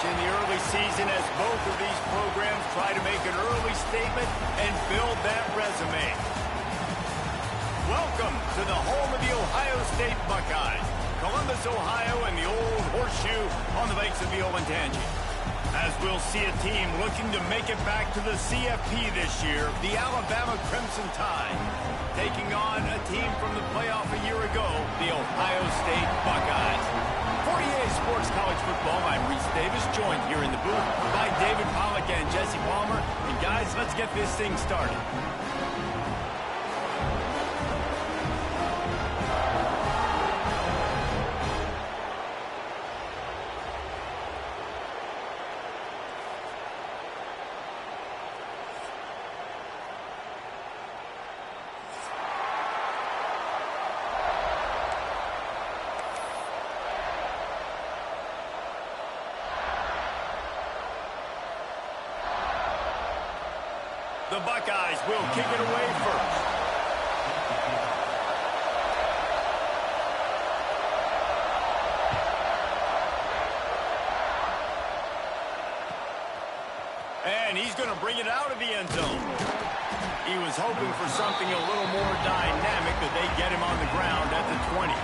in the early season as both of these programs try to make an early statement and build that resume. Welcome to the home of the Ohio State Buckeyes, Columbus, Ohio, and the old horseshoe on the banks of the Olentangy. As we'll see a team looking to make it back to the CFP this year, the Alabama Crimson Tide, taking on a team from the playoff a year ago, the Ohio State Buckeyes. For EA Sports College Football, I'm Reese Davis, joined here in the booth by David Pollack and Jesse Palmer. And guys, let's get this thing started. The Buckeyes will kick it away first. And he's going to bring it out of the end zone. He was hoping for something a little more dynamic, that they get him on the ground at the 20.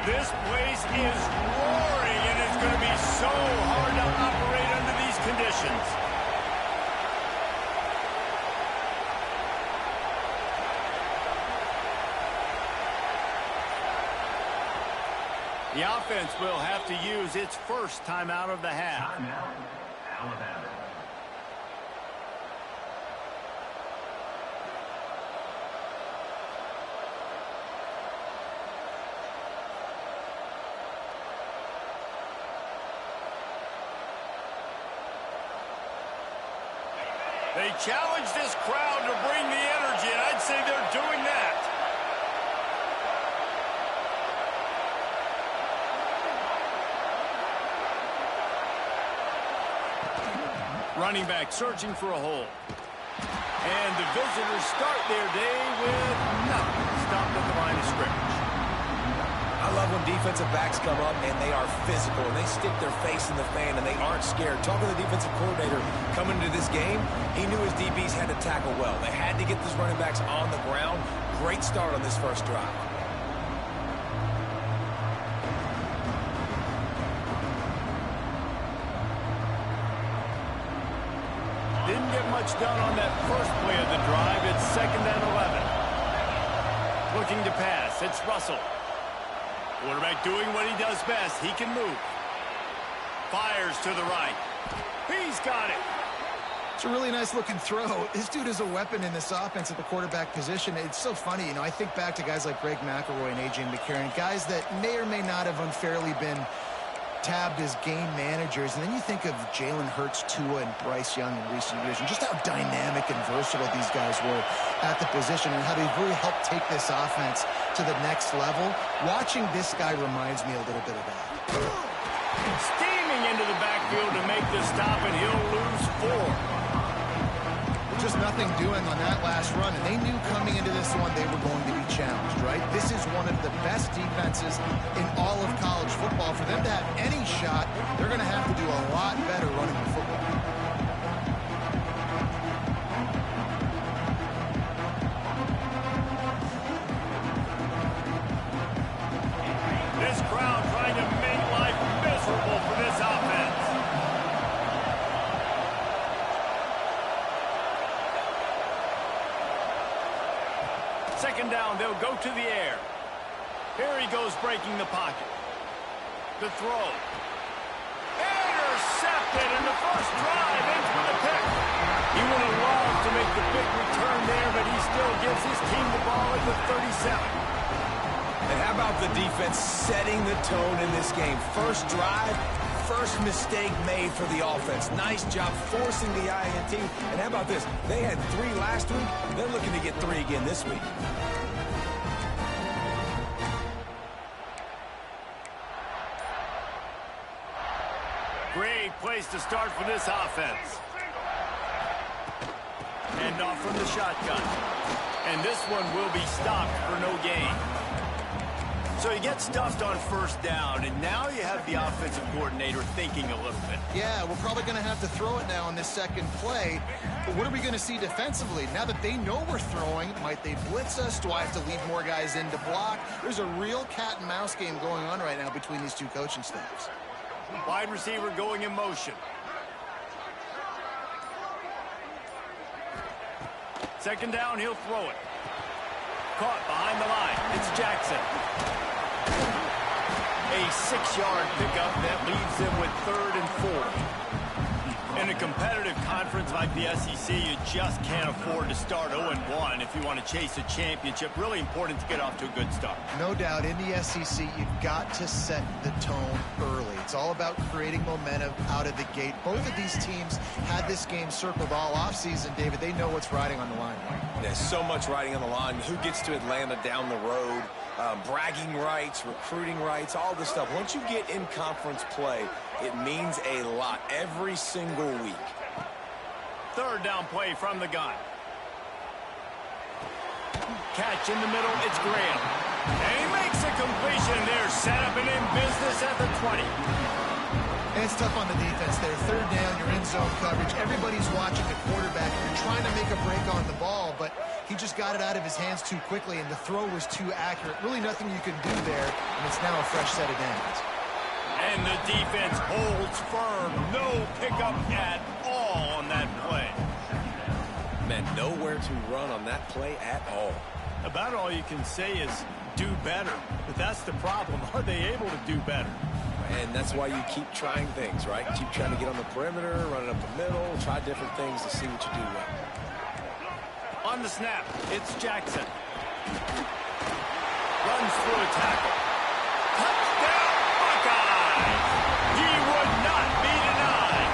This place is roaring, and it's going to be so hard to operate under these conditions. The offense will have to use its first timeout of the half. Timeout, Alabama. They challenge this crowd to bring the energy, and I'd say they're doing that. Running back searching for a hole. And the visitors start their day with nothing. Stopped at the line of scrimmage. I love when defensive backs come up and they are physical and they stick their face in the fan and they aren't scared. Talking to the defensive coordinator coming into this game, he knew his DBs had to tackle well. They had to get these running backs on the ground. Great start on this first drive. Didn't get much done on that first play of the drive. It's 2nd and 11. Looking to pass. It's Russell. Quarterback doing what he does best. He can move. Fires to the right. He's got it. It's a really nice looking throw. This dude is a weapon in this offense at the quarterback position. It's so funny, you know, I think back to guys like Greg McElroy and A.J. McCarron, guys that may or may not have unfairly been tabbed as game managers, and then you think of Jalen Hurts, Tua, and Bryce Young in recent years, and just how dynamic and versatile these guys were at the position, and how they really helped take this offense to the next level. Watching this guy reminds me a little bit of that. Steaming into the backfield to make the stop, and he'll lose 4. Just nothing doing on that last run, and they knew coming into this one they were going to be challenged, right? This is one of the best defenses in all of college football. For them to have any shot, they're going to have to do a lot better running the football. This crowd trying to make life miserable for this offense. Second down, they'll go to the air. Here he goes, breaking the pocket. The throw. Intercepted, and the first drive ends with a pick. He would have loved to make the big return there, but he still gives his team the ball at the 37. And how about the defense setting the tone in this game? First drive, first mistake made for the offense. Nice job forcing the INT. And how about this? They had 3 last week. They're looking to get 3 again this week. place to start for this offense. Hand off from the shotgun. And this one will be stopped for no gain. So you get stuffed on first down, and now you have the offensive coordinator thinking a little bit. Yeah, we're probably going to have to throw it now on this second play. But what are we going to see defensively? Now that they know we're throwing, might they blitz us? Do I have to leave more guys in to block? There's a real cat and mouse game going on right now between these two coaching staffs. Wide receiver going in motion. Second down, he'll throw it. Caught behind the line. It's Jackson. A 6-yard pickup that leaves them with 3rd and 4. In a competitive conference like the SEC, you just can't afford to start 0-1 if you want to chase a championship. Really important to get off to a good start. No doubt, in the SEC, you've got to set the tone early. It's all about creating momentum out of the gate. Both of these teams had this game circled all offseason, David. They know what's riding on the line. There's so much riding on the line. Who gets to Atlanta down the road? Bragging rights, recruiting rights, all this stuff. Once you get in conference play, it means a lot every single week. Third down play from the gun. Catch in the middle, it's Graham. And he makes a completion there, set up and in business at the 20. And it's tough on the defense there. Third down, you're in zone coverage. Everybody's watching the quarterback. You're trying to make a break on the ball, but he just got it out of his hands too quickly, and the throw was too accurate. Really nothing you can do there, and it's now a fresh set of downs. And the defense holds firm. No pickup at all on that play. Man, nowhere to run on that play at all. About all you can say is do better. But that's the problem. Are they able to do better? And that's why you keep trying things, right? Keep trying to get on the perimeter, run it up the middle, try different things to see what you do well. On the snap, it's Jackson. Runs through a tackle. Touchdown, Buckeyes! He would not be denied.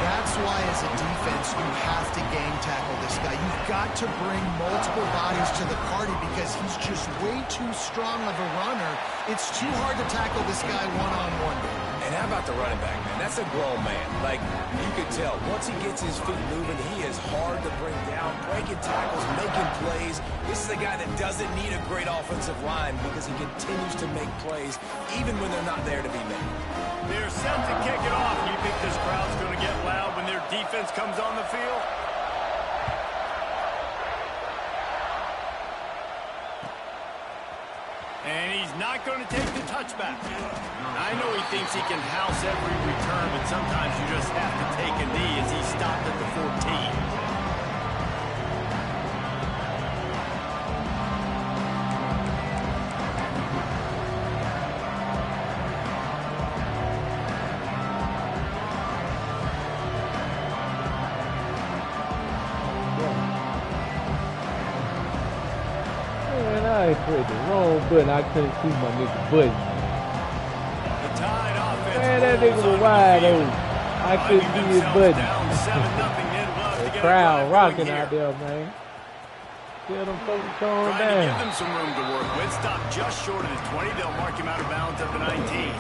That's why, as a defense, you have to gang tackle this guy. You've got to bring multiple bodies to the party because he's just way too strong of a runner. It's too hard to tackle this guy one-on-one. And how about the running back, man? That's a grown man. Like, you could tell, once he gets his feet moving, he is hard to bring down, breaking tackles, making plays. This is a guy that doesn't need a great offensive line because he continues to make plays even when they're not there to be made. They're set to kick it off. You think this crowd's going to get loud when their defense comes on the field? And he's not going to take the touchback. I know he thinks he can house every return, but sometimes you just have to take a knee as he stopped at the 14. I pressed the wrong button. I couldn't see my nigga button. Man, that nigga was wide open. I couldn't see his button. The crowd rocking out there, man. Tell them folks to calm down. Trying to give them some room to work with. Stop just short of the 20. They'll mark him out of bounds at the 19.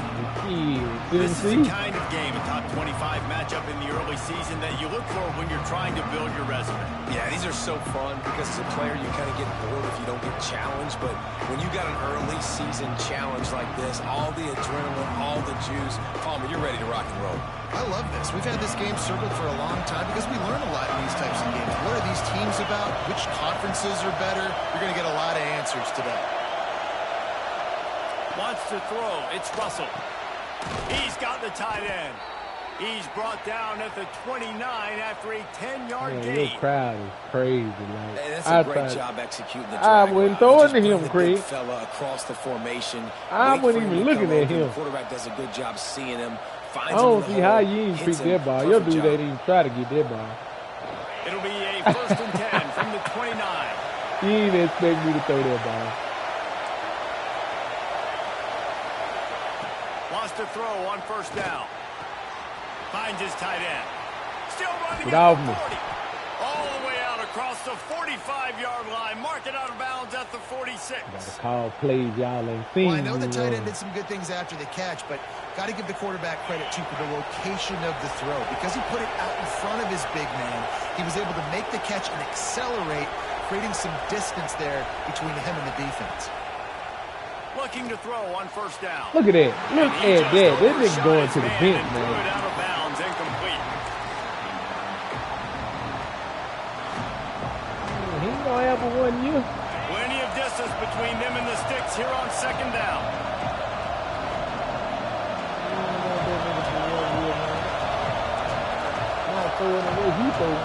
This is the kind of game, a top 25 matchup in the early season that you look for when you're trying to build your resume. Yeah, these are so fun because as a player you kind of get bored if you don't get challenged, but when you got an early season challenge like this, all the adrenaline, all the juice, Palmer, you're ready to rock and roll. I love this. We've had this game circled for a long time because we learn a lot in these types of games. What are these teams about? Which conferences are better? You're going to get a lot of answers today. Wants to throw. It's Russell. He's got the tight end. He's brought down at the 29 after a 10-yard gain. This crowd is crazy. Like, hey, that's a great job executing the I wouldn't throw it to him, Craig. Fella across the formation. I wasn't even looking at him. The quarterback does a good job seeing him. I don't see how you even pick that ball. Your dude ain't even try to get that ball. It'll be a 1st and 10 from the 29. He didn't expect me to throw that ball. Wants to throw on 1st down. Finds his tight end. Still running Get off at me. 40. All the way out across the 40. 45-yard line. Mark it out of bounds at the 46. Gotta call plays y'all ain't seen. Well, I know the tight end did some good things after the catch, but got to give the quarterback credit, too, for the location of the throw. Because he put it out in front of his big man, he was able to make the catch and accelerate, creating some distance there between him and the defense. Looking to throw on first down. Look at that. Look at that. This nigga going to the bench, Threw it man. out of bounds, incomplete. He ain't gonna have a 1 year. Plenty of distance between them and the sticks here on second down. Not throwing the way he threw.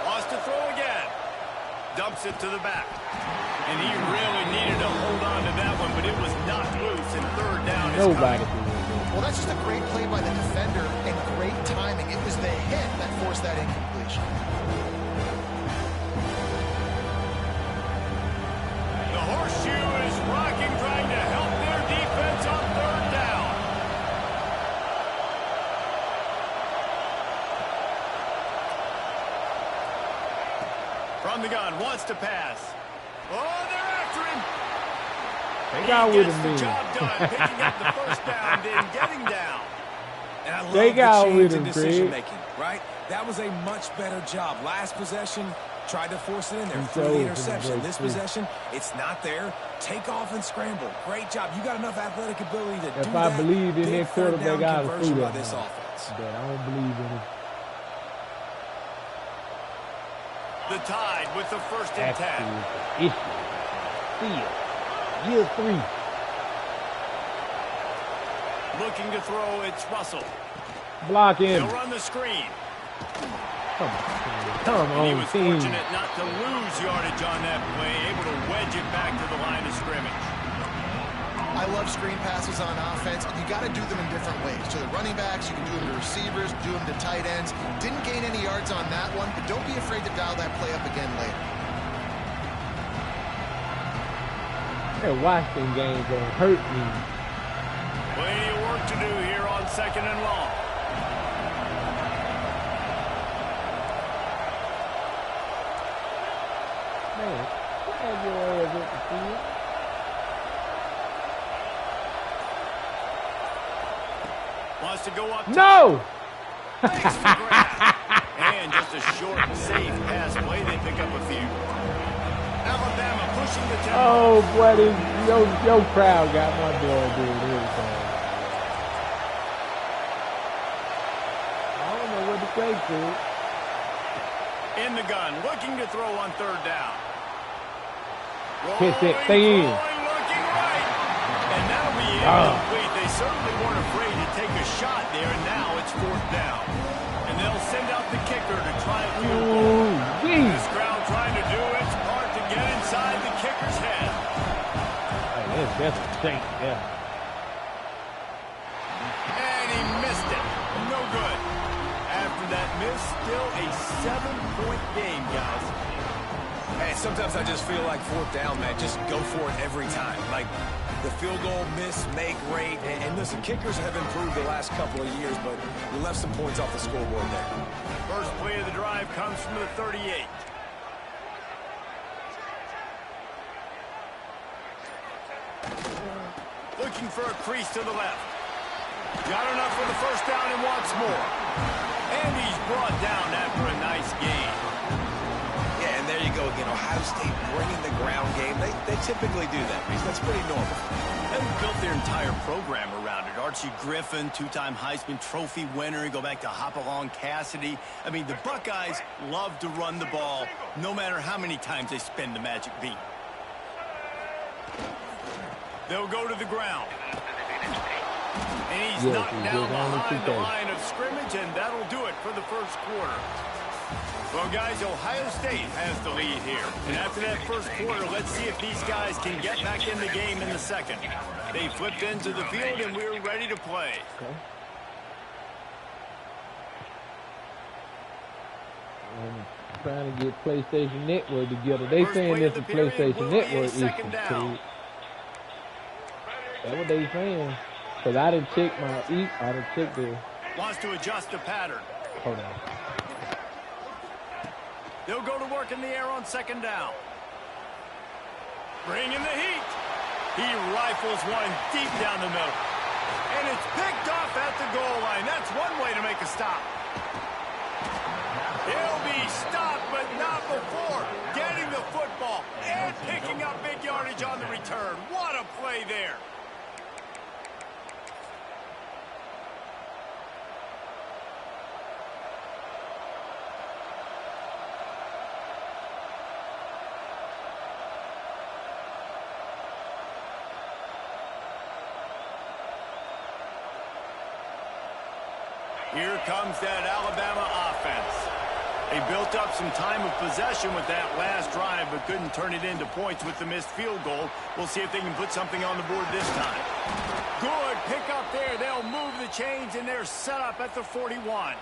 Wants to throw again. Dumps it to the back. And he really needed to hold on to that one, but it was knocked loose, and third down is Nobody coming. can do that. Well, that's just a great play by the defender and great timing. It was the hit that forced that incompletion. The horseshoe is rocking, trying to help their defense on third down. From the gun, wants to pass. Oh, they're after him. They got with Gets him, the man. job done, picking up the first down, then getting down. And I love They the got change with in him, decision Craig. making, right? That was a much better job. Last possession, tried to force it in there He's through over the the interception. break, This too. possession, it's not there. Take off and scramble. Great job. You got enough athletic ability to do If that. I believed in Big that third quarterback, down I'd have conversion threw by that this man. offense. But I don't believe in it. The Tide with the first and That's 10. the issue. Still. Year 3. Looking to throw, it's Russell. Block him. He'll run the screen. Come on, team. Come And he on, was team. fortunate not to lose yardage on that play, able to wedge it back to the line of scrimmage. I love screen passes on offense, and you got to do them in different ways. To the running backs, you can do them to receivers, do them to tight ends. Didn't gain any yards on that one, but don't be afraid to dial that play up again later. That Washington game gonna hurt me. Plenty of work to do here on second and long. Man, have your ass at the field. Wants to go up. No! Thanks for the grab. And just a short, safe pass play. They pick up a few. Alabama pushing the tempo. Oh, boy, your crowd got my boy doing everything. I don't know what to say, kid. In the gun, looking to throw on third down. Pitch it, stay in. Looking right. And that'll be incomplete. They certainly weren't afraid to take a shot there, and now it's fourth down. And they'll send out the kicker to try a field goal. Ooh, This crowd trying to do its part to get inside the kicker's head. Hey, that's a shame, yeah. And he missed it. No good. After that miss, still a 7-point game, guys. Hey, sometimes I just feel like fourth down, man. Just go for it every time. Like the field goal miss, make rate. And listen, kickers have improved the last couple of years, but we left some points off the scoreboard there. First play of the drive comes from the 38. Looking for a crease to the left. Got enough for the first down and wants more. And he's brought down after a nice game. Yeah, and there you go again. Ohio State bringing the ground game. They typically do that, Reese. That's pretty normal. They've built their entire program around it. Archie Griffin, two-time Heisman Trophy winner. You go back to Hopalong Cassidy. I mean, the Buckeyes love to run the ball, no matter how many times they spin the magic beat. They'll go to the ground. And he's knocked down behind the line of scrimmage, and that'll do it for the first quarter. Well, guys, Ohio State has the lead here. And after that first quarter, let's see if these guys can get back in the game in the second. They flipped into the field, and we're ready to play. Okay. I'm trying to get PlayStation Network together. They First saying play of this the is period PlayStation will be a Network issue. second down. That's what they saying. Because I didn't check my I didn't check the... Wants to adjust the pattern. Hold on. They'll go to work in the air on second down. Bring in the heat. He rifles one deep down the middle. And it's picked off at the goal line. That's one way to make a stop. He'll be stopped, but not before getting the football and picking up big yardage on the return. What a play there. Here comes that Alabama offense. They built up some time of possession with that last drive, but couldn't turn it into points with the missed field goal. We'll see if they can put something on the board this time. Good pick up there. They'll move the chains, and they're set up at the 41.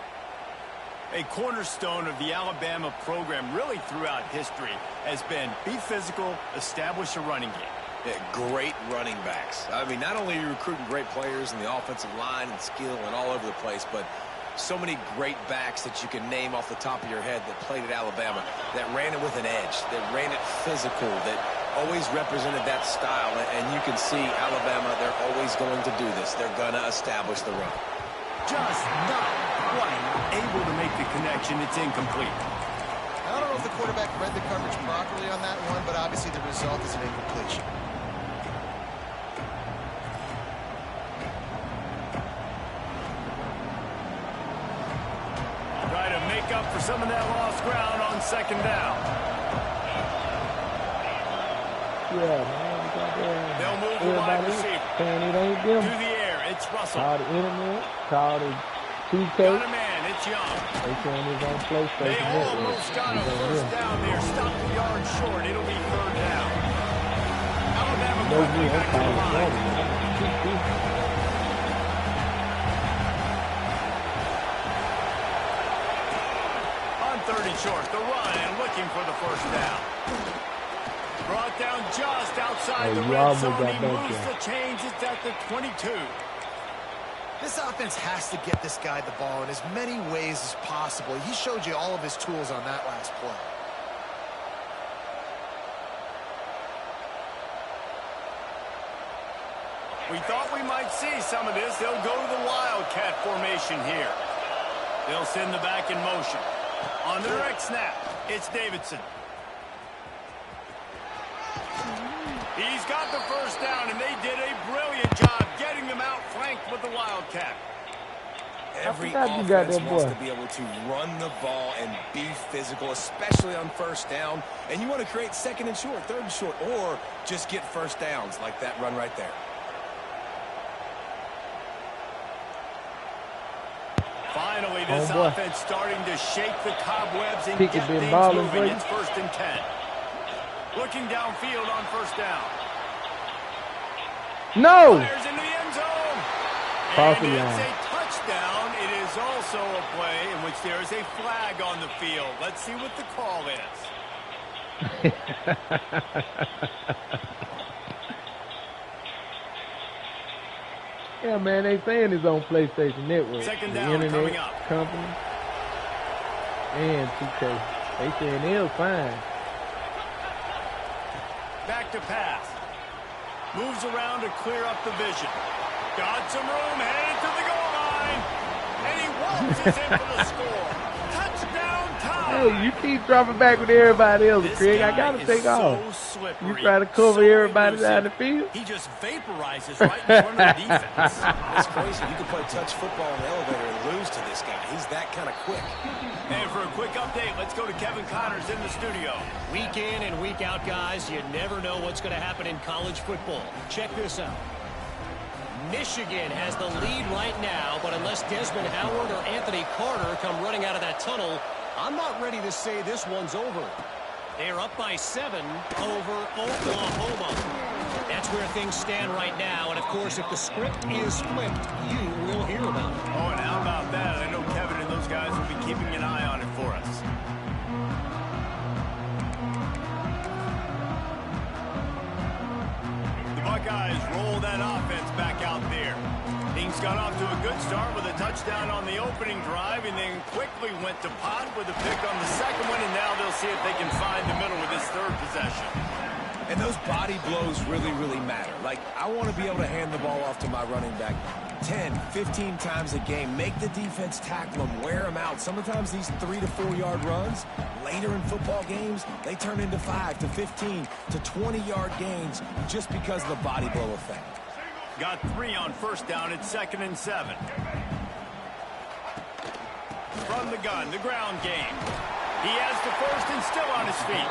A cornerstone of the Alabama program really throughout history has been be physical, establish a running game. Yeah, great running backs. I mean, not only are you recruiting great players in the offensive line and skill and all over the place, but so many great backs that you can name off the top of your head that played at Alabama, that ran it with an edge, that ran it physical, that always represented that style. And you can see Alabama, they're always going to do this. They're going to establish the run. Just not quite able to make the connection. It's incomplete. I don't know if the quarterback read the coverage properly on that one, but obviously the result is an incompletion. Try to make up for some of that lost ground on second down. Yeah, man. They'll move the wide receiver. It ain't them. To the air, it's Russell. Call the internet, call the 2K. Got a man, it's Young. They saying he's on PlayStation They Network. almost got a first down there. Stop the yard short. It'll be third down. Alabama quickly back to the line. On 30 short, the run and looking for the first down. Brought down just outside the red zone. He moves the chains. It's at the 22. This offense has to get this guy the ball in as many ways as possible. He showed you all of his tools on that last play. We thought we might see some of this. They'll go to the Wildcat formation here. They'll send the back in motion. On the direct snap, it's Davidson. He's got the first down, and they did a brilliant job getting them out flanked with the Wildcat. Every offense wants to be able to run the ball and be physical, especially on first down. And you want to create second and short, third and short, or just get first downs like that run right there. Finally, this offense starting to shake the cobwebs and get things moving. It's 1st and 10. Looking downfield on first down. No! Fires into the end zone. And it's a touchdown. It is also a play in which there is a flag on the field. Let's see what the call is. Yeah, man, they saying it's on PlayStation Network. Second the down internet coming up. company and 2K. They saying they'll fine. Back to pass. Moves around to clear up the vision. Got some room, headed to the goal line. And he waltzes in for the score. Touchdown time. Hey, you keep dropping back with everybody else, Craig. I got to take off. You try to cover everybody down the field? He just vaporizes right in front of the defense. It's crazy. You can play touch football in the elevator and lose to this guy. He's that kind of quick. And for a quick update, let's go to Kevin Connors in the studio. Week in and week out, guys, you never know what's going to happen in college football. Check this out. Michigan has the lead right now, but unless Desmond Howard or Anthony Carter come running out of that tunnel, I'm not ready to say this one's over. They're up by 7 over Oklahoma. That's where things stand right now, and of course, if the script is flipped, you will hear about it. Oh, and how about that? I know Kevin and those guys will be keeping an eye on it for us. The Buckeyes roll that offense back out there. Being got off to a good start with a touchdown on the opening drive and then quickly went to pot with a pick on the second one, and now they'll see if they can find the middle with this third possession. And those body blows really, really matter. Like, I want to be able to hand the ball off to my running back 10, 15 times a game. Make the defense tackle them, wear them out. Sometimes these 3 to 4 yard runs, later in football games, they turn into 5 to 15 to 20 yard gains just because of the body blow effect. Got 3 on first down at 2nd and 7. From the gun, the ground game. He has the first and still on his feet.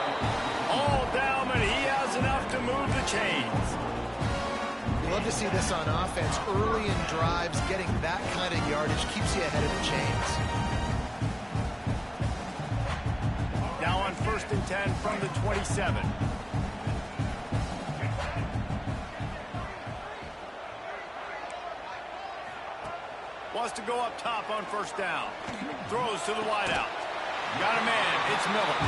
All down, but he has enough to move the chains. You love to see this on offense. Early in drives, getting that kind of yardage keeps you ahead of the chains. Now on 1st and 10 from the 27. Wants to go up top on first down. Throws to the wideout. Got a man. It's Miller.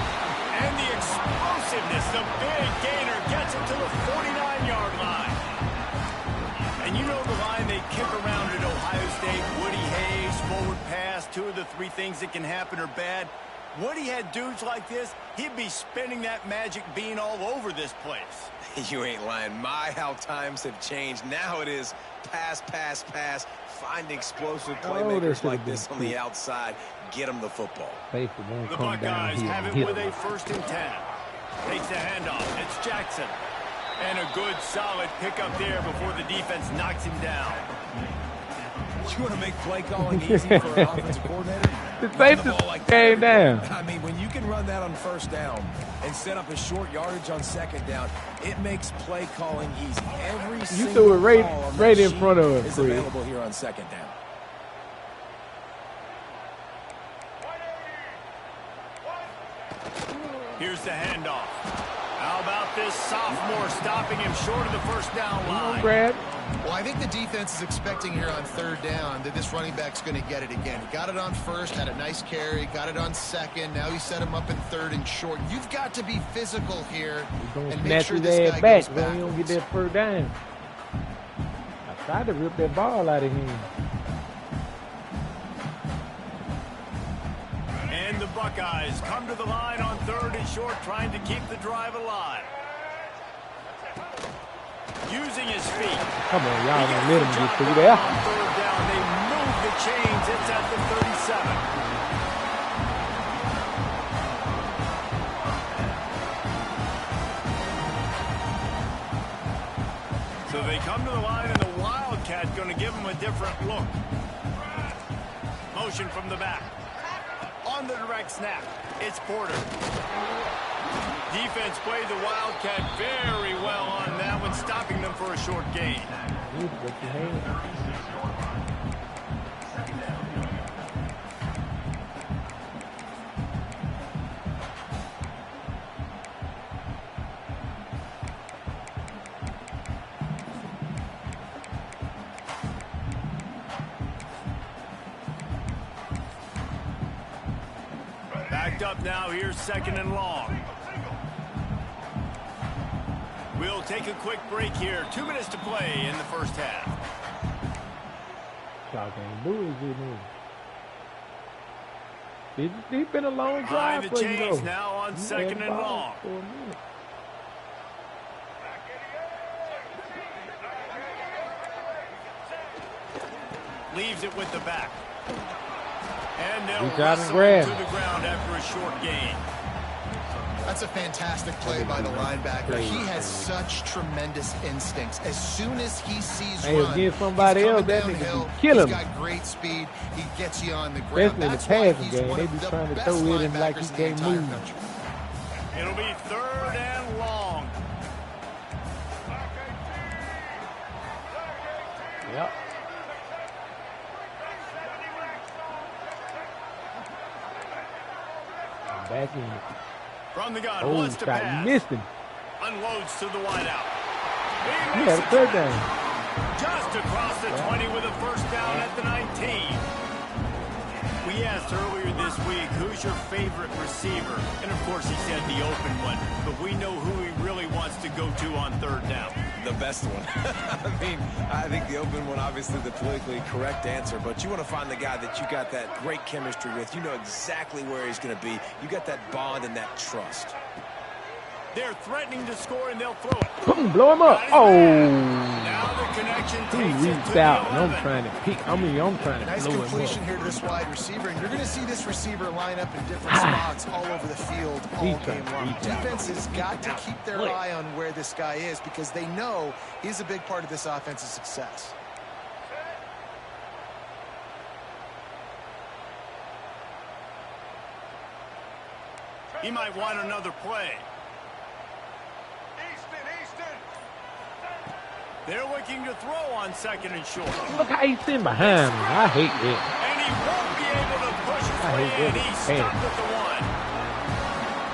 And the explosiveness, the big gainer gets it to the 49-yard line. And you know the line they kick around at Ohio State. Woody Hayes, forward pass, 2 of the 3 things that can happen are bad. Woody had dudes like this, he'd be spinning that magic bean all over this place. You ain't lying. My, how times have changed. Now it is pass, pass, pass. Find explosive playmakers like this on the outside. Get them the football. The Buckeyes have it with a 1st and 10. Takes the handoff. It's Jackson. And a good, solid pickup there before the defense knocks him down. You want to make play calling easy for an offensive coordinator? The safety like came down. I mean, when you can run that on first down and set up a short yardage on second down, it makes play calling easy. Every single threw it right in front of him. Is available here on second down. Here's the handoff. How about this sophomore stopping him short of the first down line? Grab. Well, I think the defense is expecting here on 3rd down that this running back's going to get it again. He got it on 1st, had a nice carry, got it on 2nd. Now he set him up in 3rd and short. You've got to be physical here and make sure this guy goes back. You don't get that 3rd down. I tried to rip that ball out of him. And the Buckeyes come to the line on 3rd and short, trying to keep the drive alive. Using his feet. Come on, y'all don't let him get through there. On 3rd down, they move the chains. It's at the 37. So they come to the line, and the Wildcat going to give them a different look. Motion from the back. On the direct snap, it's Porter. Defense played the Wildcat very well on that one, stopping them for a short gain. Backed up now, here's 2nd and long. We'll take a quick break here. 2 minutes to play in the first half. Y'all can't do it. It's deep in a long drive. Behind the chains now on 2nd and long. Leaves it with the back. And they'll wrestle him to the ground after a short gain. That's a fantastic play by the linebacker. He has such tremendous instincts. As soon as he sees run, he's somebody else, that nigga can kill him. He's got great speed. He gets you on the ground. Especially in the passing game, they be trying to throw it in like he can't move. It'll be 3rd and long. Yep. Back in. From the gun, wants to pass. Missed him. Unloads to the wideout. He had a 3rd down. Just across the 20 with a 1st down at the 19. We He asked earlier this week, who's your favorite receiver? And, of course, he said the open one. But we know who he really wants to go to on third down. The best one. I think the open one, obviously the politically correct answer, but you want to find the guy that you got that great chemistry with. You know exactly where he's going to be. You got that bond and that trust. They're threatening to score, and they'll throw it. Boom, blow him up. Oh. Now the connection he reached out, and I'm trying to pick. I'm trying to nice blow him up. completion here to this wide receiver, and you're going to see this receiver line up in different spots all over the field all game long. Defense has got to keep their eye on where this guy is because they know he's a big part of this offense's success. He might want another play. They're looking to throw on second and short. Look how he's sitting behind me. I hate it. And he won't be able to push his way in. He's stopped at the one.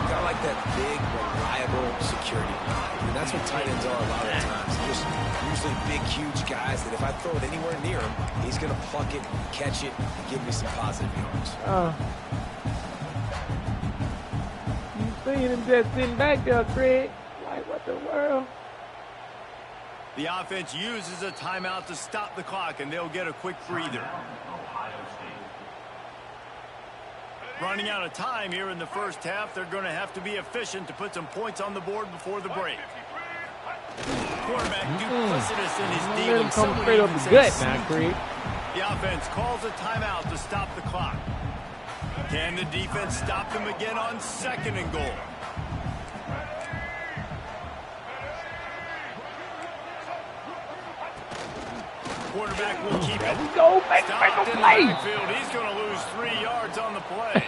Got like that big, reliable security line. And that's what tight ends are a lot of the times. Just usually big, huge guys that if I throw it anywhere near him, he's going to pluck it, catch it, and give me some positive yards. You seeing him just sitting back there, Craig? Like, what the world? The offense uses a timeout to stop the clock, and they'll get a quick breather. Running out of time here in the first half, they're going to have to be efficient to put some points on the board before the break. Quarterback duplicitous in his dealing. Let him come straight up the gut now, Craig. The offense calls a timeout to stop the clock. Can the defense stop them again on second and goal? Quarterback will keep it. We go, make a play. He's going to lose 3 yards on the play.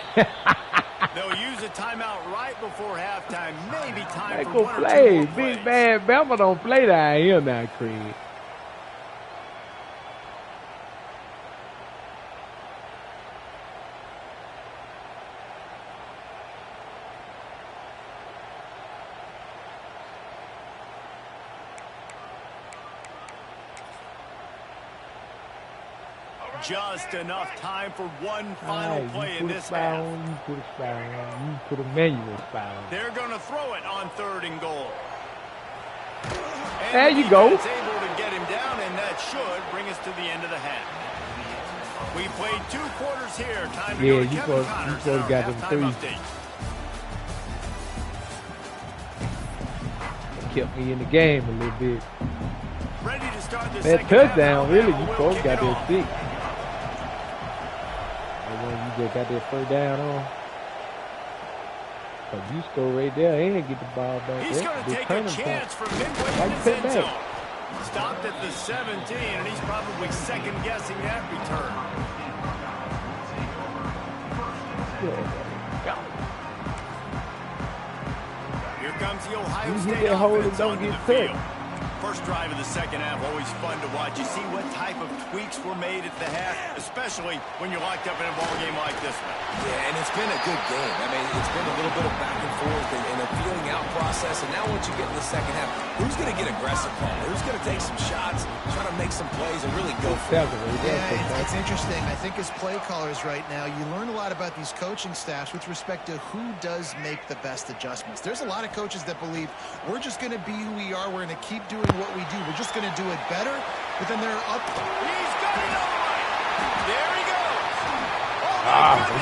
They'll use a timeout right before halftime. Maybe time for one or two more plays. Big bad Bama don't play down here now, Craig. Just enough time for one final play in this half. You put a manual foul. They're going to throw it on third and goal. And there you go. Able to get him down, and that should bring us to the end of the half. We played 2 quarters here. Time to go to Kevin Connors for our halftime update. Kept me in the game a little bit. Ready to start the that touchdown, really, you folks got that stick. You just got that first down on. So you score right there and get the ball back. He's going to take a chance from midway in his end zone. Stopped at the 17, and he's probably second-guessing that return. Here comes the Ohio State offense onto the field. First drive of the second half, always fun to watch. You see what type of tweaks were made at the half, especially when you're locked up in a ball game like this one. Yeah, and it's been a good game. I mean, it's been a little bit of back and forth and a feeling out process. And now once you get in the second half, who's going to get aggressive, Paul? Who's going to take some shots, try to make some plays, and really go for it? Yeah, it's interesting. I think as play callers right now, you learn a lot about these coaching staffs with respect to who does make the best adjustments. There's a lot of coaches that believe we're just going to be who we are. We're going to keep doing what we do. We're just going to do it better, but then they're up. He's got it all right. There he goes.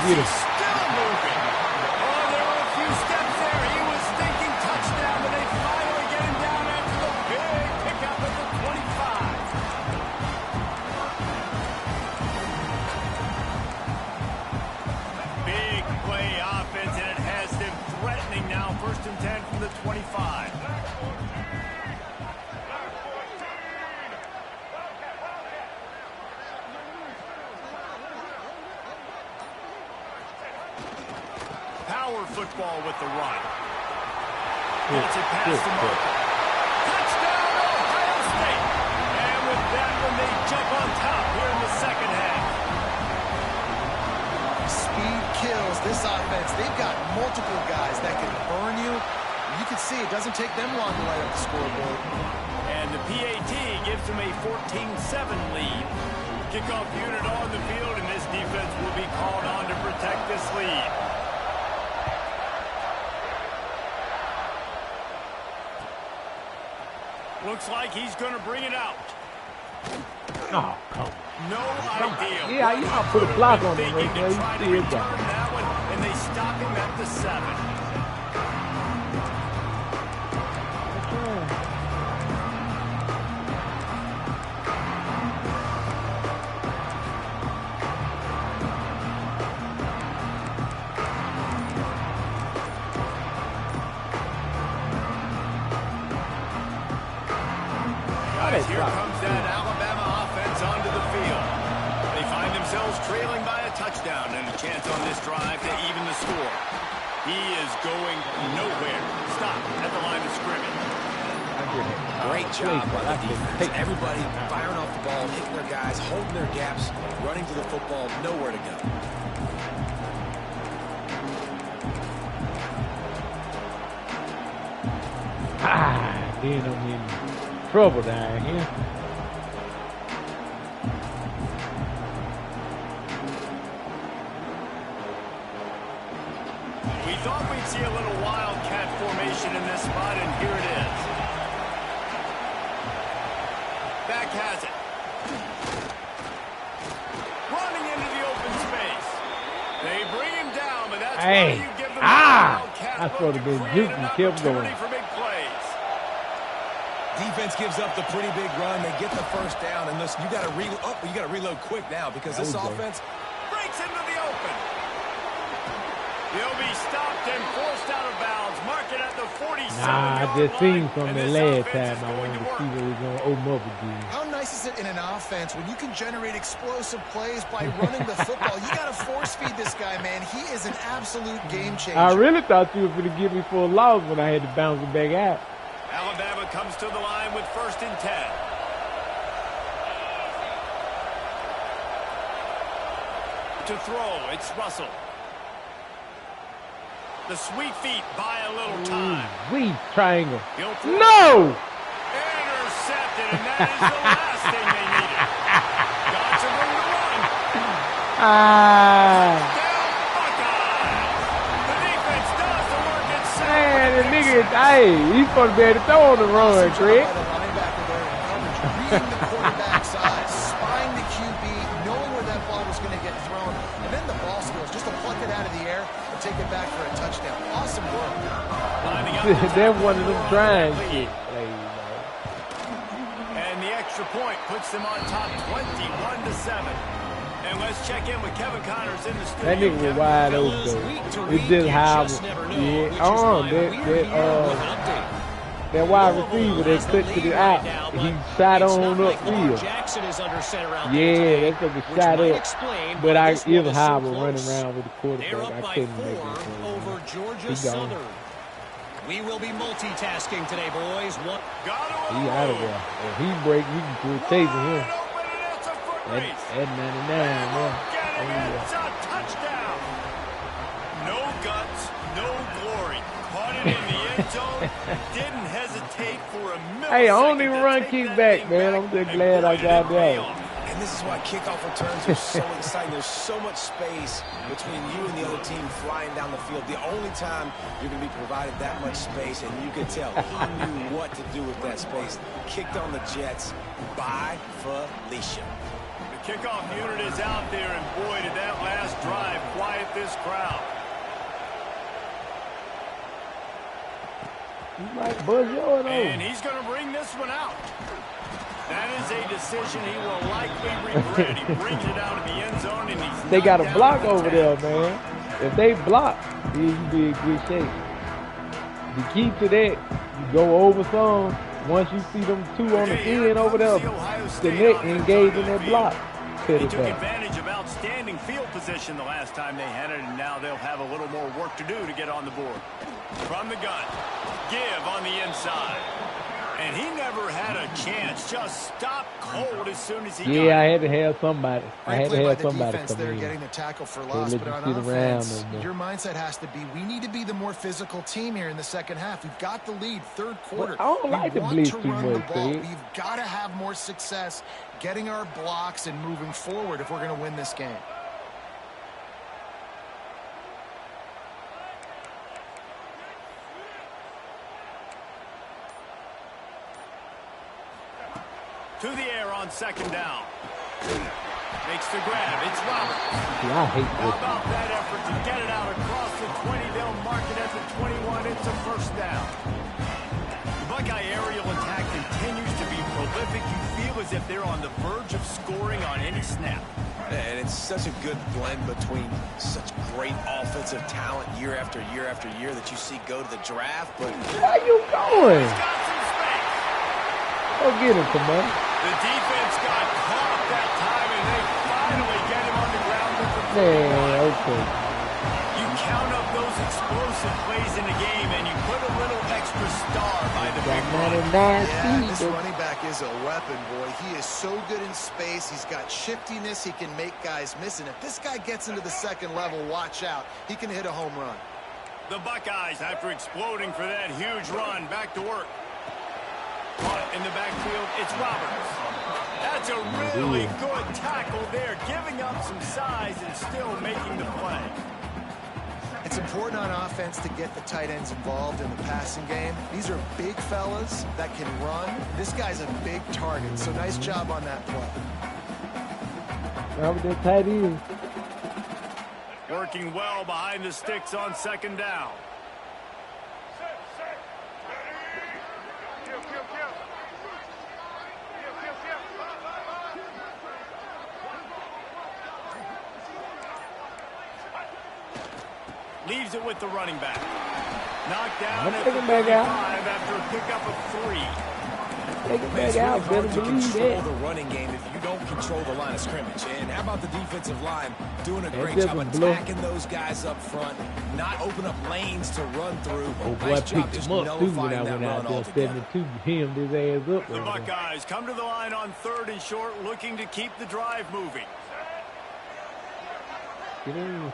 Beautiful. Still moving. Oh, there were a few steps there. He was thinking touchdown, but they finally get him down after the big pickup at the 25. Big play offense, and it has them threatening now. 1st and 10 from the 25. Football with the run. Gets it past the mark. Touchdown, Ohio State. And with that one, they jump on top here in the second half. Speed kills this offense. They've got multiple guys that can burn you. You can see it doesn't take them long to light up the scoreboard. And the PAT gives them a 14-7 lead. Kickoff unit on the field, and this defense will be called on to this lead. Looks like he's going to bring it out. Oh, come on. No idea. Yeah, you gotta put a block on him right there. You Try to see it return down. that one, and they stop him at the 7. Guys, here comes that Alabama offense onto the field. They find themselves trailing by a touchdown and a chance on this drive to even the score. He is going nowhere. Stop at the line of scrimmage. Great job by the defense. Everybody firing off the ball, hitting their guys, holding their gaps, running to the football, nowhere to go. Then I'm in trouble down here. We thought we'd see a little wildcat formation in this spot, and here it is. Back has it. Running into the open space. They bring him down, but that's why you give them a wildcat I thought look it been to create juke an and kept going. opportunity for big plays. Defense gives up the pretty big run. They get the first down, and listen, you got to reload quick now because this offense Breaks into the open. He'll be stopped and forced out of bounds. Mark it at the 47. Nah, I just seen from the last time I wanted to see what was going to open up again. How nice is it in an offense when you can generate explosive plays by running the football? You got to force feed this guy, man. He is an absolute game changer. I really thought you were going to give me for a loss when I had to bounce it back out. Alabama comes to the line with 1st and 10. To throw, it's Russell. The sweet feet buy a little time. We triangle. He'll throw. No! Intercepted, and that is the last thing they needed. Got some room to run. Ah. Down Buckeyes. The defense does the work itself. Man, the nigga, hey, he's supposed to be able to throw on the run, Craig. By the linebacker there in coverage, reading the quarterback's eyes, spying the QB, knowing where that ball was going to get thrown, and then the ball skills, just to pluck it out of the air and take it back for a touchdown. Awesome work. They're one of them trying shit. And the extra point puts them on top 21-7. And let's check in with Kevin Connors in the studio. That nigga was wide open though. It's just how, that wide receiver that clipped it out, he shot on upfield. Yeah, that's like a shot up. But it was how I was running around with the quarterback. I couldn't make it. Over Georgia He Southern. gone. We will be multitasking today, boys. He out of there. If he break, you can quit chasing him. At 99, man. It's a touchdown. No guts, no glory. Caught it in the end zone. Didn't hesitate for a millisecond. Hey, I don't even run kickback, man. I'm just glad I got that. And this is why kickoff returns are so exciting. There's so much space between you and the other team flying down the field. The only time you're going to be provided that much space, and you can tell he knew what to do with that space. Kicked on the Jets by Felicia. The kickoff unit is out there, and boy, did that last drive quiet this crowd. He might buzz yours over. And he's going to bring this one out. That is a decision he will likely regret. He brings it out of the end zone, and he's They got a knocked block down over there, man. If they block, then you be in good shape. The key to that, you go over some. Once you see them two on the end over there, connect and engage in that block. They took advantage of outstanding field position the last time they had it, and now they'll have a little more work to do to get on the board. From the gun, give on the inside. And he never had a chance. Just stopped cold as soon as he got it. Yeah, I had to have somebody. I had to have somebody come there in. Getting the tackle for loss, let but you on sit around offense, no more. your mindset has to be, we need to be the more physical team here in the second half. We've got the lead, third quarter. But I don't like the blitz too much, Craig. We've got to have more success getting our blocks and moving forward if we're going to win this game. To the air on second down. Makes the grab. It's Roberts. Yeah, I hate How this. about that effort to get it out across the 20? They'll mark it at the 21. It's a first down. The Buckeye aerial attack continues to be prolific. You feel as if they're on the verge of scoring on any snap. And it's such a good blend between such great offensive talent year after year after year that you see go to the draft. But where you going? He's got some space. Go get him, Kamani. The defense got caught that time, and they finally get him on the ground with the Man, okay. You count up those explosive plays in the game, and you put a little extra star by the big run. Yeah, this running back is a weapon, boy. He is so good in space. He's got shiftiness. He can make guys miss. And if this guy gets into the second level, watch out. He can hit a home run. The Buckeyes, after exploding for that huge run, back to work. Caught in the backfield, it's Roberts. That's a really good tackle there, giving up some size and still making the play. It's important on offense to get the tight ends involved in the passing game. These are big fellas that can run. This guy's a big target, so nice job on that play. Now with that tight end. Working well behind the sticks on second down. Leaves it with the running back. Knocked down at the 35 after a pickup of 3. Take it back It's out, really better hard to believe control that. the running game if you don't control the line of scrimmage. And how about the defensive line doing a great just job a blow. attacking those guys up front, not open up lanes to run through. Oh, boy, I Nice job picked just him up, too, when nullifying I that went out run there altogether. 72, hemmed his ass up. The Buckeyes come to the line on 3rd and short, looking to keep the drive moving. Get in.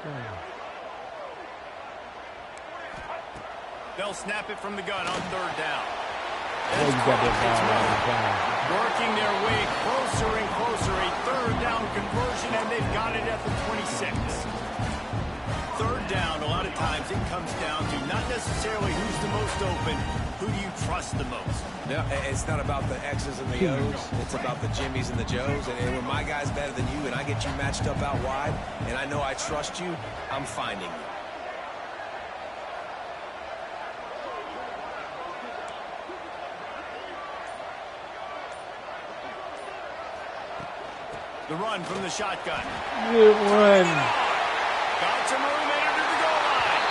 They'll snap it from the gun on 3rd down. Oh, you got that ball out of time. Working their way closer and closer. A 3rd down conversion, and they've got it at the 26. 3rd down, a lot of times it comes down to not necessarily who's the most open, who do you trust the most? No, it's not about the X's and the O's. It's about the Jimmys and the Joes. And when my guy's better than you and I get you matched up out wide, and I know I trust you, I'm finding you. The run from the shotgun. Good one. Got some room to the goal line.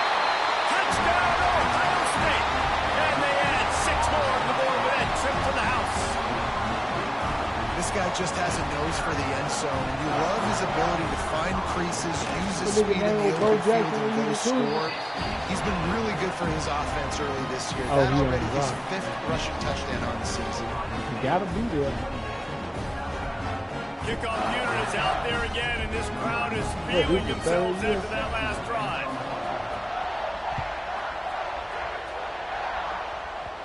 Touchdown, Ohio State. And they add 6 more on the board with that trip to the house. This guy just has a nose for the end zone, and you love his ability to find creases, use his Look at speed in that the old Bo open field, Jackson and go in the score. He's been really good for his offense early this year. Oh, That he already was his 5th rushing touchdown on the season. You gotta be there. Kickoff unit is out there again, and this crowd is feeling themselves after that last drive.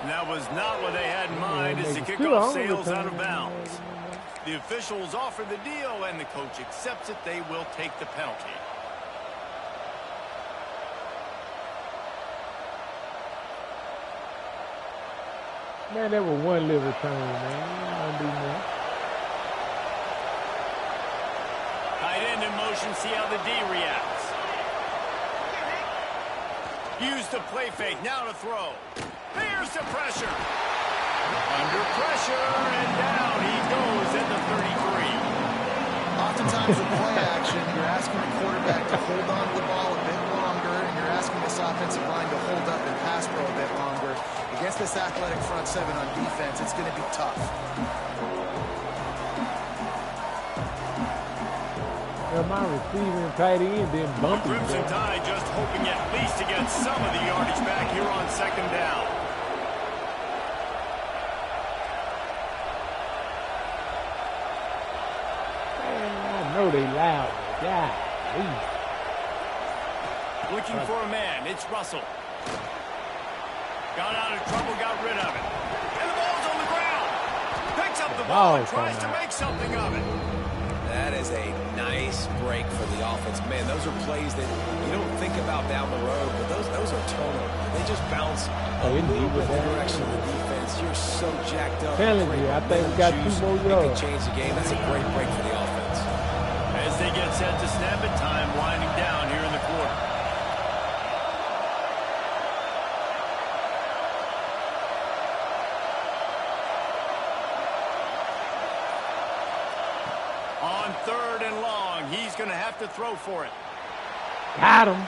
And that was not what they had in mind as the kickoff sails out of bounds. The officials offer the deal, and the coach accepts it. They will take the penalty. Man, that was one little return, man. I don't do nothing. Tight end in motion, see how the D reacts. Use the play fake, now to throw. Here's the pressure. Under pressure, and down he goes at the 33. Oftentimes with play action, you're asking the quarterback to hold on to the ball a bit longer, and you're asking this offensive line to hold up and pass pro a bit longer. Against this athletic front 7 on defense, it's going to be tough. My receiving tight end been bumping. Crimson Tide just hoping at least to get some of the yardage back here on second down. Man, I know they loud. God, Looking for a man, it's Russell. Got out of trouble, got rid of it. And the ball's on the ground. Picks up the ball and tries to make something of it. That is a nice break for the offense. Man, those are plays that you don't think about down the road, but those are turnovers. They just bounce a little bit the direction of the defense. offense, you're so jacked up. Telling you, I think we got 2 more It yards. can change the game. That's a great break for the offense. As they get set to snap it, time winding down here in the quarter. On 3rd and long, he's going to have to throw for it. Got him.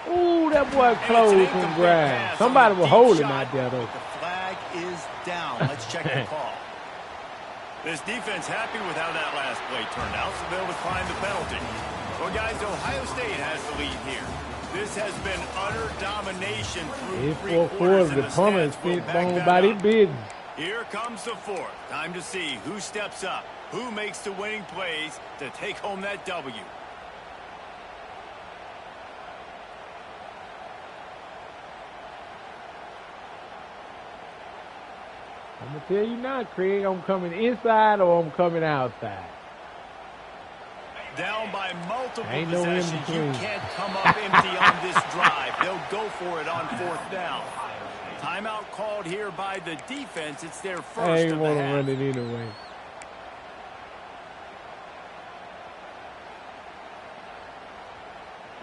Ooh, that boy closed and grabbed. Somebody will hold him out there, though. The flag is down. Let's check the call. This defense happy with how that last play turned out, so they'll decline the penalty. Well, guys, Ohio State has the lead here. This has been utter domination through 3 quarters. The punter is fit on by their business. Here comes the 4th. Time to see who steps up, who makes the winning plays to take home that W. I'm going to tell you now, Craig, I'm coming inside or I'm coming outside. Down by multiple Ain't no in possessions. between. You can't come up empty on this drive. They'll go for it on 4th down. Timeout called here by the defense. It's their first I ain't of the want to half. run it anyway.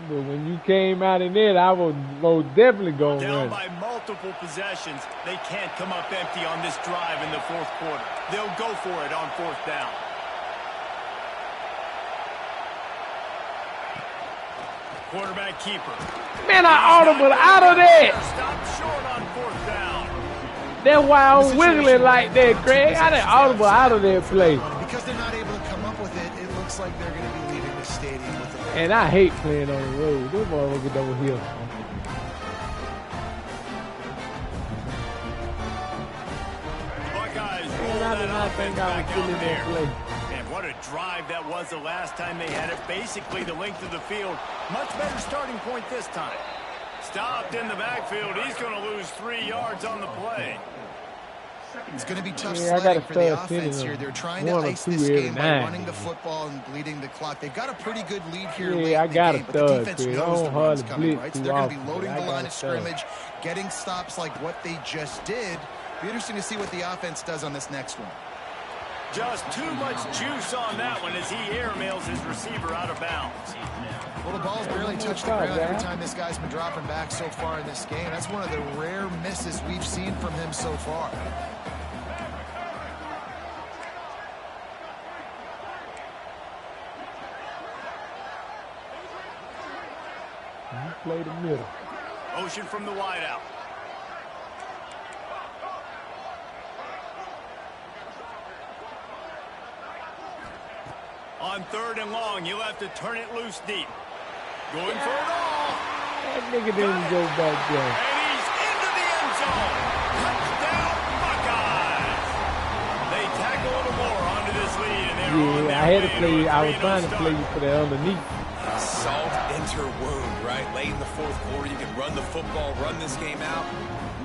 But when you came out in it, I was most definitely going to Down run. by multiple possessions. They can't come up empty on this drive in the 4th quarter. They'll go for it on 4th down. Quarterback keeper. Man, I audible out of that. Stop short on 4th down. That's why I'm wiggling like that, Craig. I done audible out of that play. Because they're not able to come up with it, it looks like they're going to be leaving the stadium with it. And I hate playing on the road. This motherfucker don't hear. Buckeyes roll Man, I that did not offense think I was back feeling out that there. play. And what a drive that was the last time they had it. Basically the length of the field. Much better starting point this time. Stopped in the backfield. He's going to lose 3 yards on the play. It's going to be tough Yeah, I sledding gotta for the start sending offense here. them They're trying to 1 or ice 2 this every game by night. running the football and bleeding the clock. They've got a pretty good lead here Yeah, late I in the got a game, but the thud, defense Chris. I knows the don't run's hardly coming, blitz right? So too they're going to be often, loading but I the line got of a thud. scrimmage, getting stops like what they just did. Be interesting to see what the offense does on this next one. Just too much juice on that one as he airmails his receiver out of bounds. Well, the ball's barely touched the ground every time this guy's been dropping back so far in this game. That's one of the rare misses we've seen from him so far. You play the middle. Motion from the wideout. On 3rd and long, you'll have to turn it loose deep. Going for it all. That nigga didn't go back there. And he's into the end zone. Touchdown, Buckeyes. They tack a little more onto this lead, and they're on Yeah, their I had to way play. a I was 3-0 trying to play start. for the underneath. Salt into wound, right? Late in the 4th quarter, you can run the football, run this game out.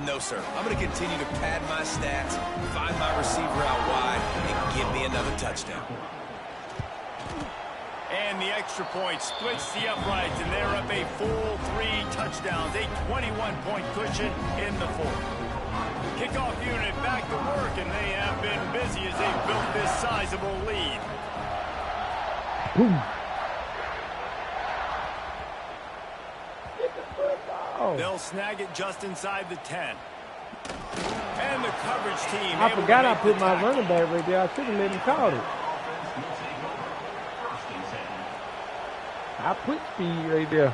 No, sir. I'm going to continue to pad my stats, find my receiver out wide, and give me another touchdown. And the extra point splits the uprights, and they're up a full 3 touchdowns, a 21-point cushion in the 4th. Kickoff unit back to work, and they have been busy as they built this sizable lead. Boom. Oh, They'll snag it just inside the 10. And the coverage team. I able to forgot I make put the my tackle. running back right there. I should have let him call it. I put speed right there.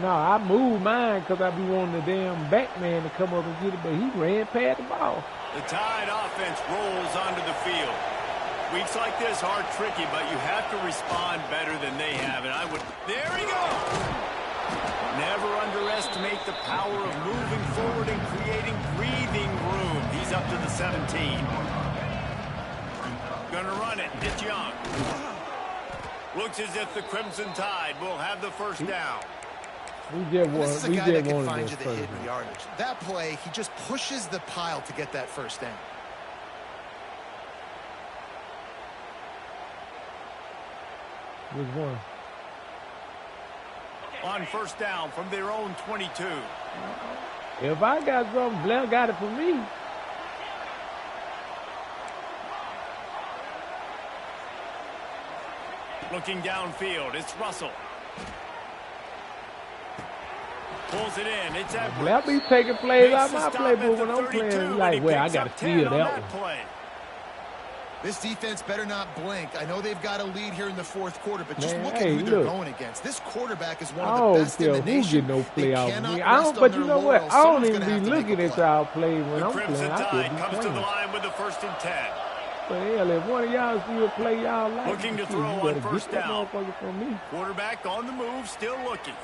No, I moved mine because I be wanting the damn back man to come up and get it, but he ran past the ball. The Tide offense rolls onto the field. Weeks like this are tricky, but you have to respond better than they have, and I would... There he goes! Never underestimate the power of moving forward and creating breathing room. He's up to the 17. Gonna run it. It's Young. Looks as if the Crimson Tide will have the first down. We just This is a we guy that just can wanted find this you the first hidden one. yardage. That play, he just pushes the pile to get that first down. Which one? On first down from their own 22. If I got something, Blair got it for me. Looking downfield, it's Russell. Pulls it in, it's Edwards. Blair be taking plays out my playbook when I'm playing. Like, well, I got to steal that one. Play. This defense better not blink. I know they've got a lead here in the fourth quarter, but just look at who they're going against. This quarterback is one of the best in the nation. No play out of me. I don't, but you know what? I don't even be looking at y'all play when I'm playing. I comes to the line with the 1st and 10. But hell, if one of y'all see a play y'all like, looking to throw on first down. Quarterback on the move, still looking.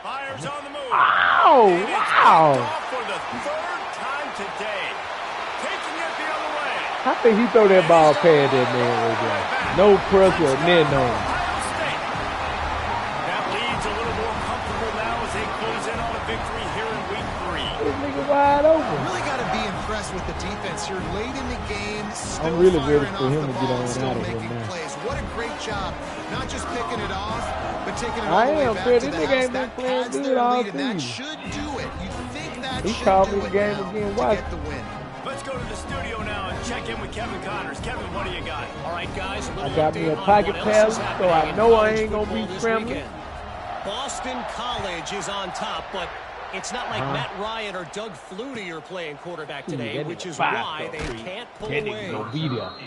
Fires on the move. Oh, wow! Off for the 3rd time today. Taking it the other way. I think he throw that ball past that man right there. No pressure, men on him. That lead's a little more comfortable now as they close in on a victory here in week 3. This nigga wide open. Really got to be impressed with the defense here late in the game. I'm really ready for him to get on out of here now. Plays. What a great job. Not just picking it off, but taking it all the way back to the house. That adds their lead, and that should do it. You think that he should called do me it game now again. to Watch. get the win. Let's go to the studio now and check in with Kevin Connors. Kevin, what do you got? All right, guys. I got me a pocket pass, so I know I ain't going to be scrambling. Boston College is on top, but it's not like Matt Ryan or Doug Flutie are playing quarterback today, which is why they can't pull away.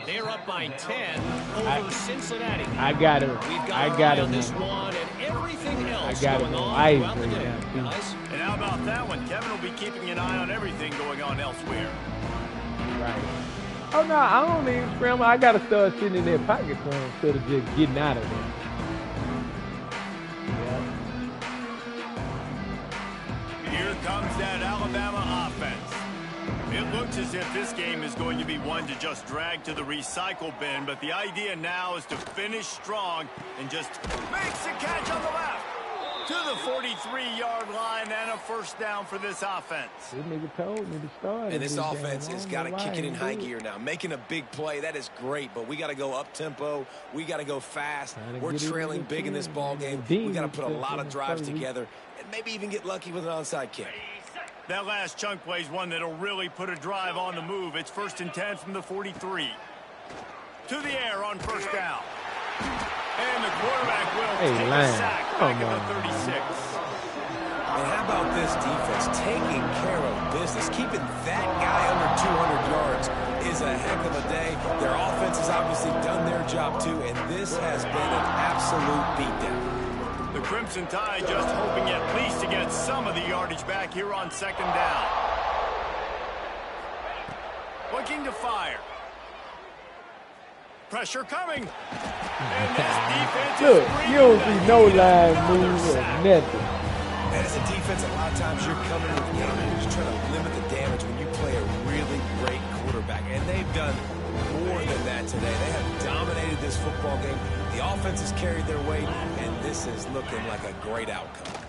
They're up by 10 over Cincinnati. I got it. I got it. This one and everything else going on throughout the day, guys. And how about that one? Kevin will be keeping an eye on everything going on elsewhere. Right. Oh, no, I don't even scramble. I got to start sitting in that pocket for him instead of just getting out of there. Here comes that Alabama offense. It looks as if this game is going to be one to just drag to the recycle bin, but the idea now is to finish strong and just makes a catch on the left to the 43-yard line and a first down for this offense. This nigga told me to start. And this offense has got to kick it in high gear now. Making a big play, that is great, but we got to go up-tempo. We got to go fast. We're trailing big in this ball game. We got to put a lot of drives together and maybe even get lucky with an onside kick. That last chunk play is one that'll really put a drive on the move. It's 1st and 10 from the 43. To the air on first down. And the quarterback will take a sack back at the 36. And how about this defense taking care of business? Keeping that guy under 200 yards is a heck of a day. Their offense has obviously done their job too, and this has been an absolute beatdown. The Crimson Tide just hoping at least to get some of the yardage back here on 2nd down. Looking to fire. Pressure coming. And this defense look, you don't see no line move or nothing. And as a defense, a lot of times you're coming in the game and you're just trying to limit the damage when you play a really great quarterback. And they've done more than that today. They have dominated this football game. The offense has carried their weight, and this is looking like a great outcome.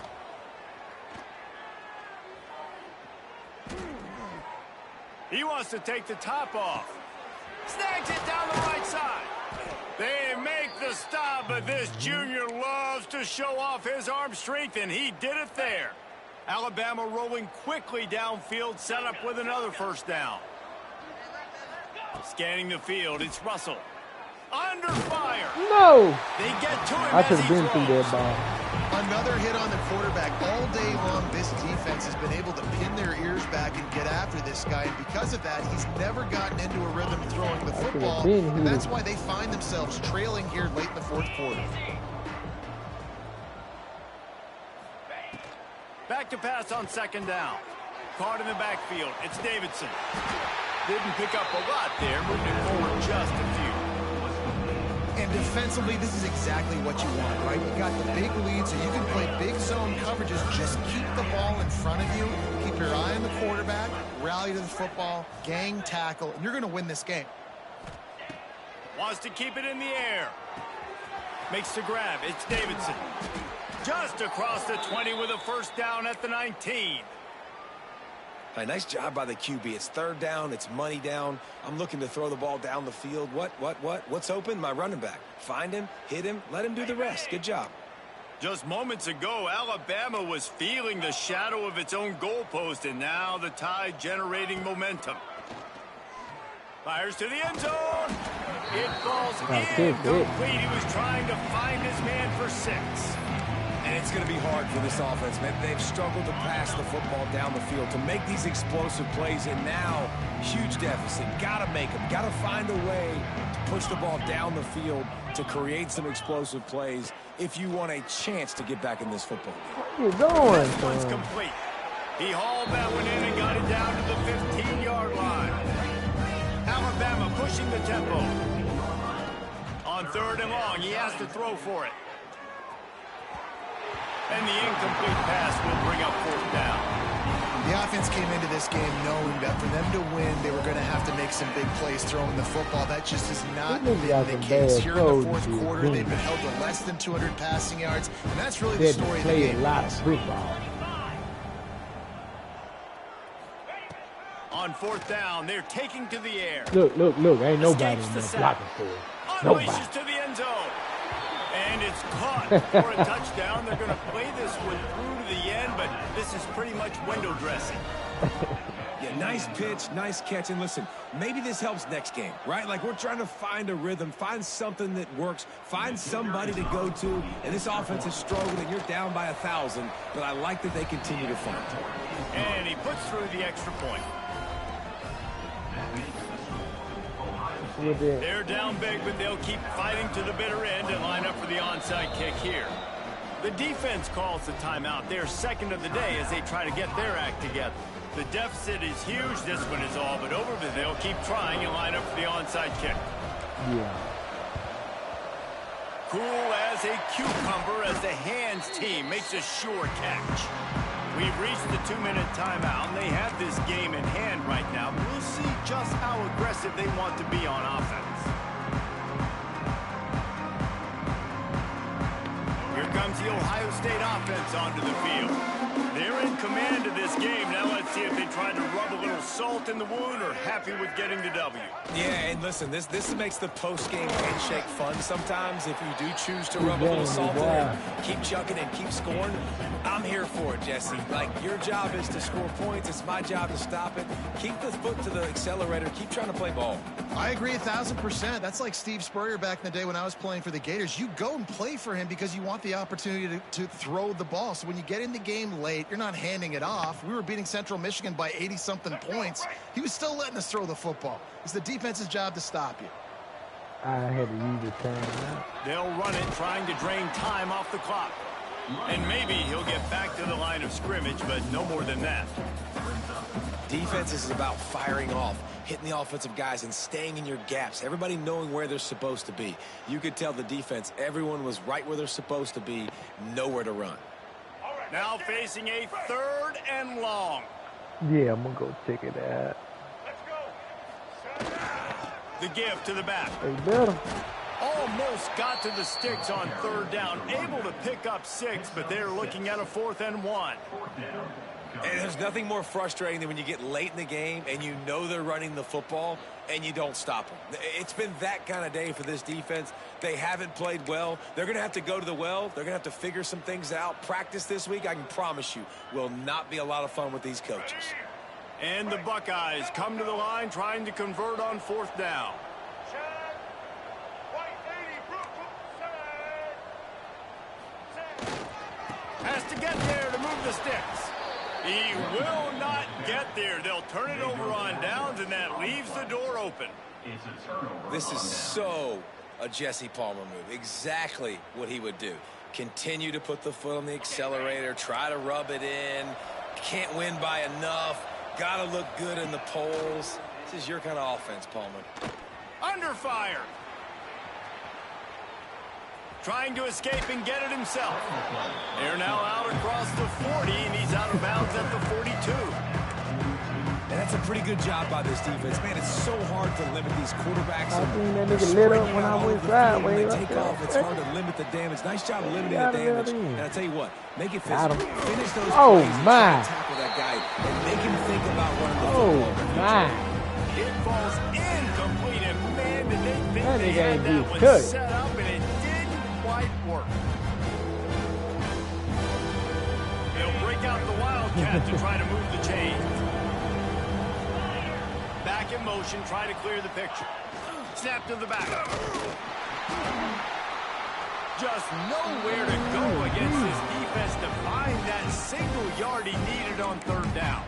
He wants to take the top off. Snags it down the right side. They make the stop, but this junior loves to show off his arm strength, and he did it there. Alabama rolling quickly downfield, set up with another first down. Scanning the field, it's Russell. Under fire. No. They get to him. I could have been through that ball. Another hit on the quarterback. All day long, this defense has been able to pin their ears back and get after this guy. And because of that, he's never gotten into a rhythm throwing the football. And that's why they find themselves trailing here late in the fourth quarter. Back to pass on 2nd down. Caught in the backfield. It's Davidson. Didn't pick up a lot there, moving it forward just a few. And defensively, this is exactly what you want, right? You got the big lead, so you can play big zone coverages. Just keep the ball in front of you. Keep your eye on the quarterback. Rally to the football. Gang tackle. And you're going to win this game. Wants to keep it in the air. Makes the grab. It's Davidson. Just across the 20 with a first down at the 19. A nice job by the QB. It's 3rd down. It's money down. I'm looking to throw the ball down the field. What's open? My running back. Find him, hit him, let him do the rest. Good job. Just moments ago, Alabama was feeling the shadow of its own goalpost, and now the Tide generating momentum. Fires to the end zone. It falls incomplete. He was trying to find his man for 6. And it's going to be hard for this offense, man. They've struggled to pass the football down the field, to make these explosive plays, and now huge deficit. Got to make them. Got to find a way to push the ball down the field to create some explosive plays if you want a chance to get back in this football game. Where you going? This one's complete. He hauled that one in and got it down to the 15-yard line. Alabama pushing the tempo. On 3rd and long, he has to throw for it. And the incomplete pass will bring up 4th down. The offense came into this game knowing that for them to win, they were going to have to make some big plays throwing the football. That just is not been the case. Here in the 4th quarter, they've been held to less than 200 passing yards, and that's really the story of the game. A lot of football. On 4th down, they're taking to the air. Look. Ain't nobody in there blocking for it. Unleashes to the end zone. And it's caught for a touchdown. They're going to play this one through to the end, but this is pretty much window dressing. Yeah, nice pitch, nice catch. And listen, maybe this helps next game, right? Like, we're trying to find a rhythm, find something that works, find somebody to go to. And this offense is struggling. You're down by 1,000, but I like that they continue to find it. And he puts through the extra point. They're down big, but they'll keep fighting to the bitter end and line up for the onside kick here. The defense calls the timeout. They're 2nd of the day as they try to get their act together. The deficit is huge. This one is all but over, but they'll keep trying and line up for the onside kick. Yeah. Cool as a cucumber as the hands team makes a sure catch. We've reached the 2-minute timeout, and they have this game in hand right now. We'll see just how aggressive they want to be on offense. Here comes the Ohio State offense onto the field. They're in command of this game. Now let's see if they try to rub a little salt in the wound or happy with getting the W. Yeah, and listen, this makes the post-game handshake fun sometimes if you do choose to rub a little salt in it, keep chucking and keep scoring. I'm here for it, Jesse. Like, your job is to score points. It's my job to stop it. Keep the foot to the accelerator. Keep trying to play ball. I agree 1,000%. That's like Steve Spurrier back in the day when I was playing for the Gators. You go and play for him because you want the opportunity to throw the ball. So when you get in the game late, you're not handing it off. We were beating Central Michigan by 80-something points. He was still letting us throw the football. It's the defense's job to stop you. I had to use the time. They'll run it, trying to drain time off the clock. And maybe he'll get back to the line of scrimmage, but no more than that. Defense is about firing off, hitting the offensive guys, and staying in your gaps. Everybody knowing where they're supposed to be. You could tell the defense, everyone was right where they're supposed to be, nowhere to run. Now facing a 3rd and long. Yeah, I'm going to go check it out. The give to the back. They better. Almost got to the sticks on 3rd down. Able to pick up 6, but they're looking at a 4th and 1. And there's nothing more frustrating than when you get late in the game and you know they're running the football and you don't stop them. It's been that kind of day for this defense. They haven't played well. They're going to have to go to the well. They're going to have to figure some things out. Practice this week, I can promise you, will not be a lot of fun with these coaches. And the Buckeyes come to the line trying to convert on 4th down. Has to get there to move the sticks. He will not get there. They'll turn it over on downs, and that leaves the door open. This is so a Jesse Palmer move. Exactly what he would do. Continue to put the foot on the accelerator, try to rub it in. Can't win by enough. Got to look good in the polls. This is your kind of offense, Palmer. Under fire. Trying to escape and get it himself. They're now out across the 40, and he's out of bounds at the 42. And that's a pretty good job by this defense. Man, it's so hard to limit these quarterbacks. I seen that nigga lit up when I went sideways. They take off. It's hard to limit the damage. Nice job of limiting the damage. And I tell you what, make it physical. Finish those plays and try to tackle that guy and make him think about running the football. My. It falls incomplete, and man, did they think That they nigga had ain't that be one cut. set up, and it didn't quite work. They'll break out the Wildcat to try to move the chains. Back in motion, try to clear the picture. Snap to the back. Just nowhere to go against this defense to find that single yard he needed on third down.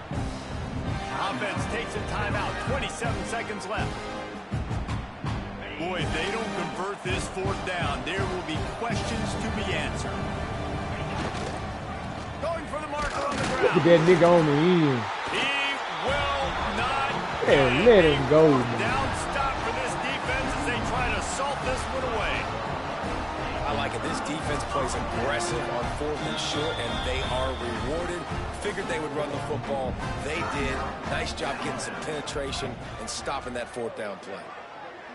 Offense takes a timeout, 27 seconds left. Boy, if they don't convert this fourth down, there will be questions to be answered. Going for the marker on the ground. Look at that nigga on the end. He will not Yeah, let him go, man. down stop for this defense as they try to salt this one away. I like it. This defense plays aggressive on 4th and short, and they are rewarded. Figured they would run the football. They did. Nice job getting some penetration and stopping that 4th down play.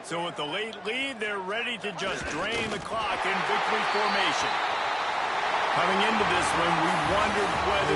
So with the late lead, they're ready to just drain the clock in victory formation. Coming into this one, we wondered whether